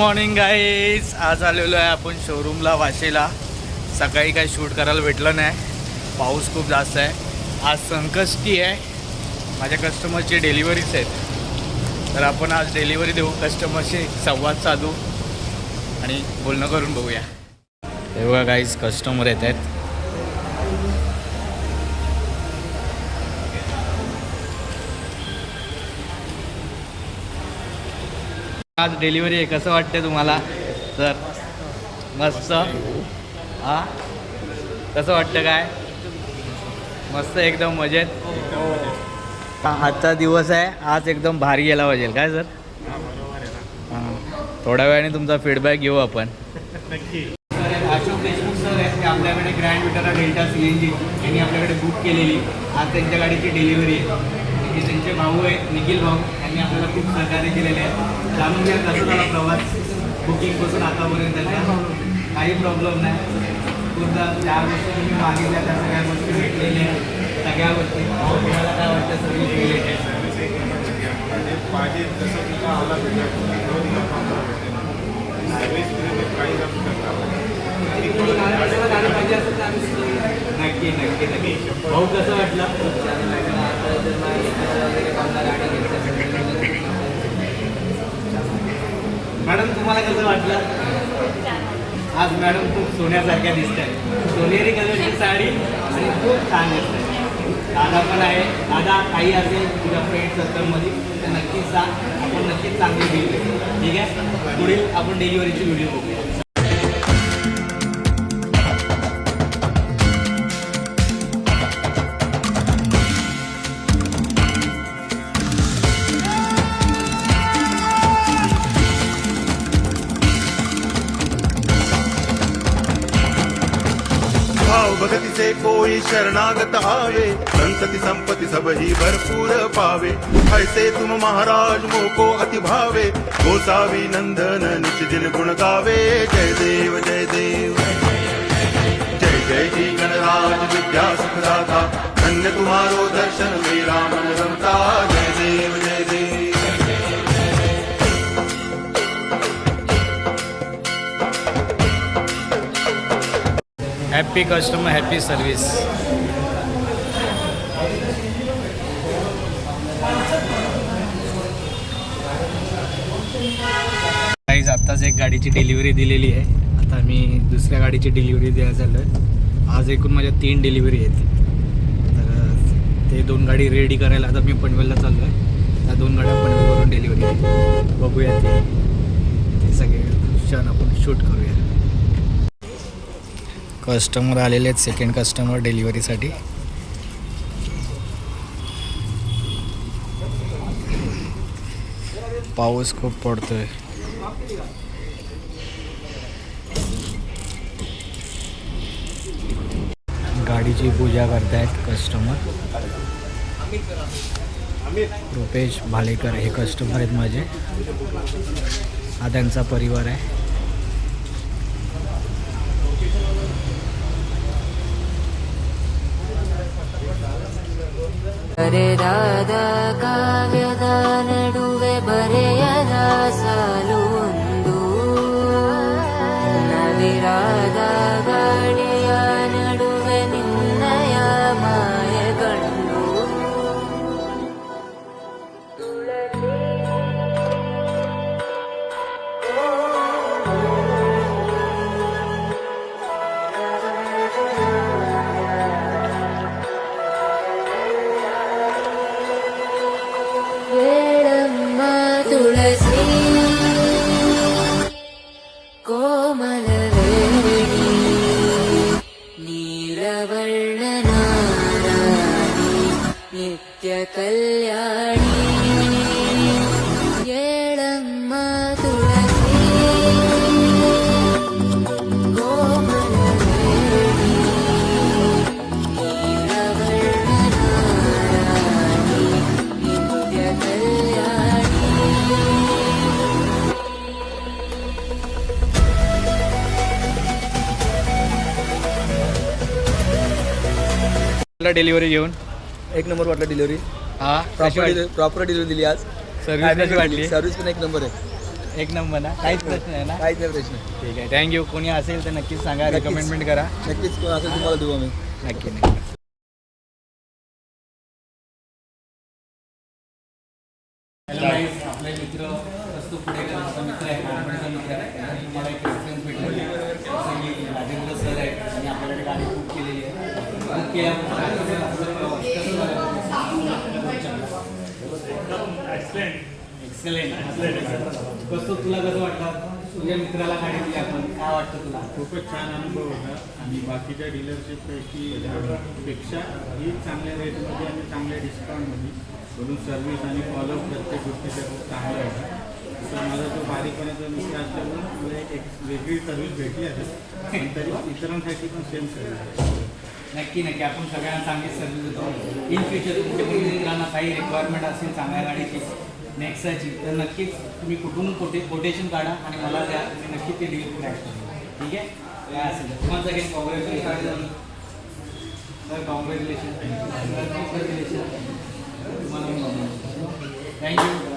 Morning guys. आज आलेलो आहे आपण शोरूमला वाशीला. सकाळी काही शूट करायला भेटलं नाही, पाऊस खूप जास्त आहे. आज संकष्टी आहे, माझ्या कस्टमरची डिलिव्हरीच आहेत. तर आपण आज डिलिव्हरी देऊ, कस्टमरशी संवाद साधू आणि बोलणं करून बघूया. हे बघा गाईज, कस्टमर येत आहेत. आज डिलिव्हरी आहे, कसं वाटतं तुम्हाला सर? मस्त. हां, कसं वाटतं? काय मस्त, एकदम मजेत. आजचा दिवस आहे, आज एकदम भारी गेला पाहिजे. काय सर? हां, थोड्या वेळाने तुमचा फीडबॅक घेऊ आपण. अशोक देशमुख सर आहेत, ते आपल्याकडे ग्रँड विटारा डेल्टा CNG यांनी आपल्याकडे बुक केलेली. आज त्यांच्या गाडीची डिलिव्हरी आहे. हे त्यांचे भाऊ आहेत, निखिल भाऊ, यांनी आपल्याला खूप सहकार्य केलेले आहे. जाणून घ्या कसं झाला प्रवास बुकिंगपासून आतापर्यंत. काही प्रॉब्लेम नाही. तुमचा ज्या गोष्टी तुम्ही मागितल्या त्या सगळ्या गोष्टी भेटलेल्या आहेत. सगळ्या गोष्टी तुम्हाला काय वाटतं? सर्विस रिलेटेड पाहिजे जसं तुला आला पाहिजे असं तर नक्की नक्की नक्की. भाऊ कसं वाटलं? मॅडम तुम्हाला कसं वाटलं? आज मॅडम खूप सोन्यासारख्या दिसत आहेत. सोनेरी कलरची साडी आणि खूप छान दिसत आहे. दादा पण आहे. दादा काही असेल तुझ्या फ्रेंड सर्कलमध्ये तर नक्कीच सांग, आपण नक्कीच चांगली डील करू. ठीक आहे, पुढील आपण डिलिव्हरीची व्हिडिओ बघूया. भाव भगतीचे कोळी शरणागत आवे, संतती संपत्ती सबही भरपूर पावे. ऐसे तुम महाराज मोको अति भावे, गोसावी नंदन नित्य दिन गुण गावे. जय देव जय देव, जय जय जी गणराज विद्या सुखदाता. धन्य तुम्हारो दर्शन मेरा मन रमता. जय देव जय देव. Happy customer, happy service. Guys, आत्ताच एक गाडीची डिलिव्हरी दिलेली आहे. आता मी दुसऱ्या गाडीची डिलिव्हरी द्यायला चाललो आहे. आज एकूण माझ्या 3 डिलिव्हरी आहेत. तर ते 2 गाडी रेडी करायला आता मी पनवेलला चाललो आहे. त्या 2 गाड्या पनवेलवरून डिलिव्हरी आहे. बघूया ते सगळे क्षण आपण शूट करूया. कस्टमर आलेले आहेत, सेकंड कस्टमर डिलिव्हरीसाठी. पाऊस खूप पडतोय. गाडीची पूजा करतायत कस्टमर. रुपेश भालेकर हे कस्टमर आहेत माझे. हा त्यांचा परिवार आहे. ಬರೆ ರಾಧ ಕಾವ್ಯದ ನಡುವೆ ಬರೆಯದ ಸಾಲುಂದು, ನವಿರಾದ ಗಾಳಿಯ ನಡುವೆ ನಿನ್ನಯ ಮಾಯ ಕಂಡು. ತುಳಸಿ ಕೋಮಲವೇಣಿ ನೀಲವರ್ಣನಾರಾಣಿ ನಿತ್ಯ ಕಲ್ಯಾಣಿ. ಏಳಮ್ಮ ತುಳಸಿ ಕೋಮಲವೇಣಿ ನೀಲವರ್ಣನಾರಾಣಿ ನಿತ್ಯ ಕಲ್ಯಾಣಿ. डिलिव्हरी घेऊन एक नंबर वाटलं डिलिव्हरी. हां, प्रॉपर डिलिव्हरी दिली आज. सर्विस कशी वाटली? सर्विस पण एक नंबर आहे. एक नंबर ना, काहीच प्रश्न आहे ना. काहीच नाही प्रश्न. ठीक आहे, थँक्यू. कोणी असेल तर नक्कीच सांगा, नक्कीच. रेकमेंडमेंट करा. नक्कीच कोण असेल तुम्हाला देऊ आम्ही. नक्की नक्की. हॅलो गाईज, आपले मित्र वस्तू पुढे करण्याचा मित्र आहे, लहानपणीचा मित्र आहे. आणि तुम्हाला एक रेफरन्स भेटलेली आहे, जसं की राजेंद्र सर आहे आणि आपल्याकडे गाडी बुक केलेली आहे. Book excellent. कसं तुला कसं वाटलं? तुझ्या मित्राला गाडी दिली आपण, काय वाटतं तुला? खूपच छान अनुभव होता आणि बाकीच्या डीलरशिपपैकी पेक्षा ही चांगल्या रेटमध्ये आणि चांगल्या डिस्काउंटमध्ये म्हणून सर्व्हिस आणि फॉलोअप प्रत्येक गोष्टीचा खूप चांगला होता. तर माझा तो बारीकपणाचा मित्र असल्यामुळे मला एक वेगळी सर्व्हिस भेटली आहे, पण तरी इतरांसाठी पण सेम सर्व्हिस. नक्की नक्की, आपण सगळ्यांना चांगली सर्व्हिस देतो. इन फ्युचर तुमच्या मित्रांना काही रिक्वायरमेंट असेल चांगल्या गाडीची, नेक्साची, तर नक्कीच तुम्ही कुठून कोटेशन काढा आणि मला द्या. मी नक्की ते डील क्रॅश करेन. ठीक आहे, काय असेल तुम्हाला सगळ्यांनी कॉंग्रॅच्युलेशन सर. कॉंग्रॅच्युलेशन तुम्हाला. थँक्यू.